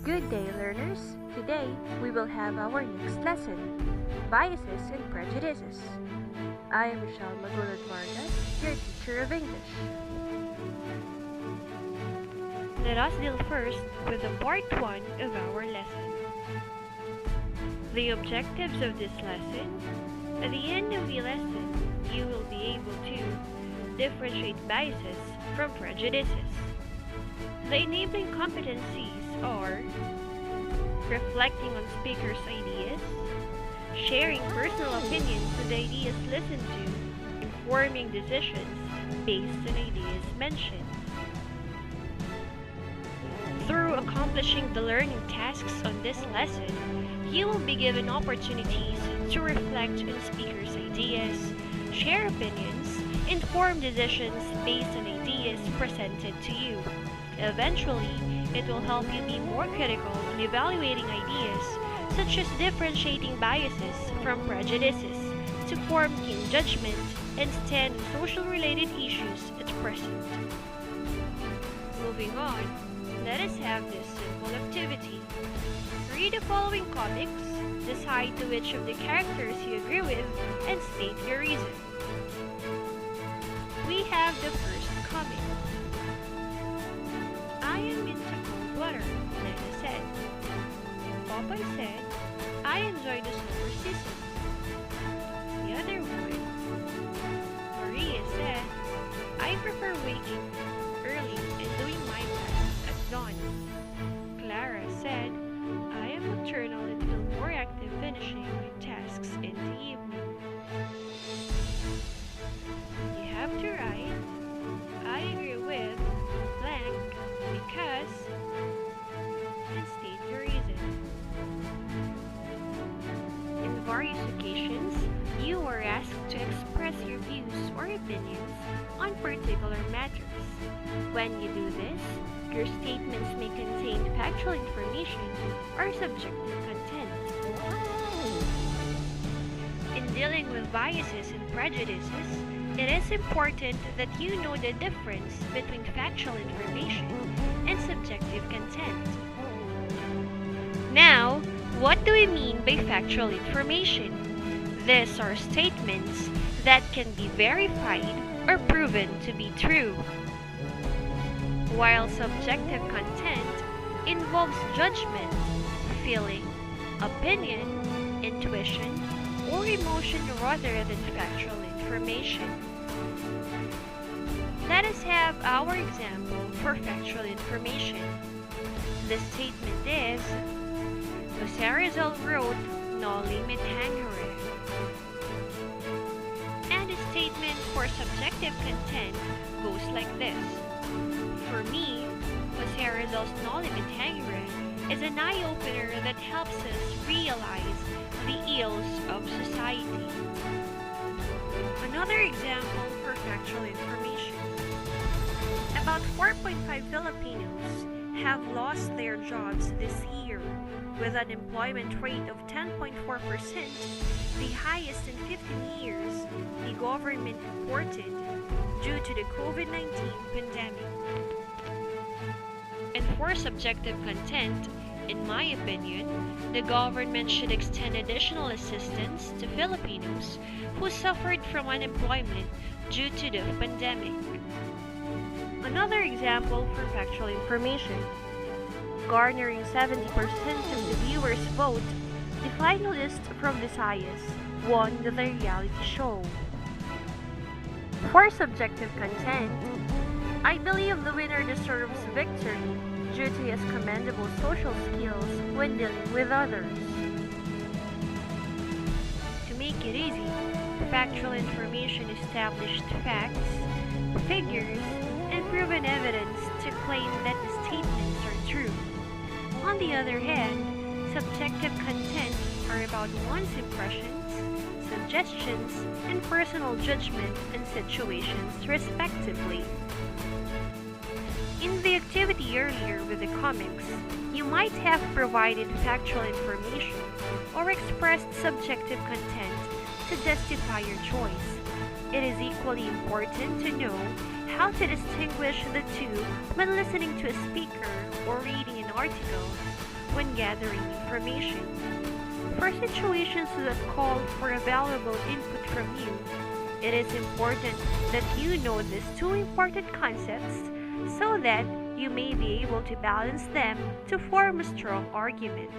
Good day, learners. Today, we will have our next lesson, Biases and Prejudices. I am Magulod-Vargas, your teacher of English. Let us deal first with the part 1 of our lesson. The objectives of this lesson. At the end of the lesson, you will be able to differentiate biases from prejudices. The enabling competencies are reflecting on speakers' ideas, sharing personal opinions with the ideas listened to, and forming decisions based on ideas mentioned. Through accomplishing the learning tasks on this lesson, you will be given opportunities to reflect on speakers' ideas, share opinions, and form decisions based on ideas presented to you. Eventually, it will help you be more critical in evaluating ideas, such as differentiating biases from prejudices, to form keen judgment and stand on social-related issues at present. Moving on, let us have this simple activity. Read the following comics, decide to which of the characters you agree with, and state your reason. We have the first comic. I am into cold water, Nana said. Popeye said, I enjoy the summer season. The other one, Maria said, I prefer waking early and doing my tasks at dawn. Clara said, I am nocturnal and feel more active finishing my tasks in the evening. You have to write, I agree with blank because, and state your reason. In various occasions, you are asked to express your views or opinions on particular matters. When you do this, your statements may contain factual information or subjective content. In dealing with biases and prejudices, it is important that you know the difference between factual information and subjective content. Now, what do we mean by factual information? These are statements that can be verified or proven to be true, while subjective content involves judgment, feeling, opinion, intuition, or emotion rather than factual information. Let us have our example for factual information. The statement is, Jose Rizal wrote Noli Me Tangere. And the statement for subjective content goes like this. For me, Jose Rizal's Noli Me Tangere is an eye-opener that helps us realize the ills of society. Another example for factual information. About 4.5 Filipinos have lost their jobs this year, with an unemployment rate of 10.4%, the highest in 15 years, the government reported, due to the COVID-19 pandemic. And for subjective content, in my opinion, the government should extend additional assistance to Filipinos who suffered from unemployment due to the pandemic. Another example for factual information. Garnering 70% of the viewers' vote, the finalist from Visayas won the reality show. For subjective content, I believe the winner deserves victory due to his commendable social skills when dealing with others. To make it easy, factual information established facts, figures, and proven evidence to claim that the statements are true. On the other hand, subjective content are about one's impressions, suggestions, and personal judgment in situations respectively. In the activity earlier with the comics, you might have provided factual information or expressed subjective content to justify your choice. It is equally important to know how to distinguish the two when listening to a speaker or reading an article. when gathering information. For situations that call for a valuable input from you, it is important that you know these two important concepts so that you may be able to balance them to form a strong argument.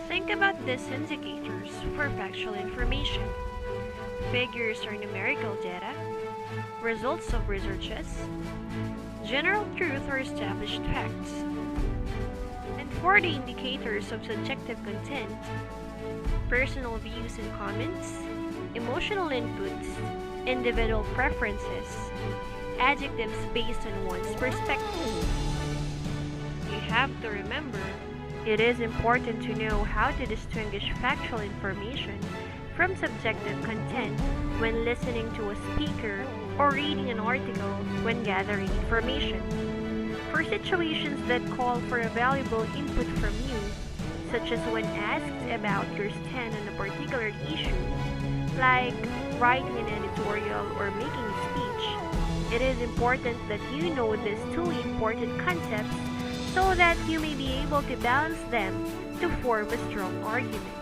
Think about these indicators for factual information. Figures or numerical data, results of researches, general truth or established facts. And for the indicators of subjective content, personal views and comments, emotional inputs, individual preferences, adjectives based on one's perspective. You have to remember, it is important to know how to distinguish factual information from subjective content when listening to a speaker or reading an article when gathering information. For situations that call for a valuable input from you, such as when asked about your stand on a particular issue, like writing an editorial or making a speech, it is important that you know these two important concepts so that you may be able to balance them to form a strong argument.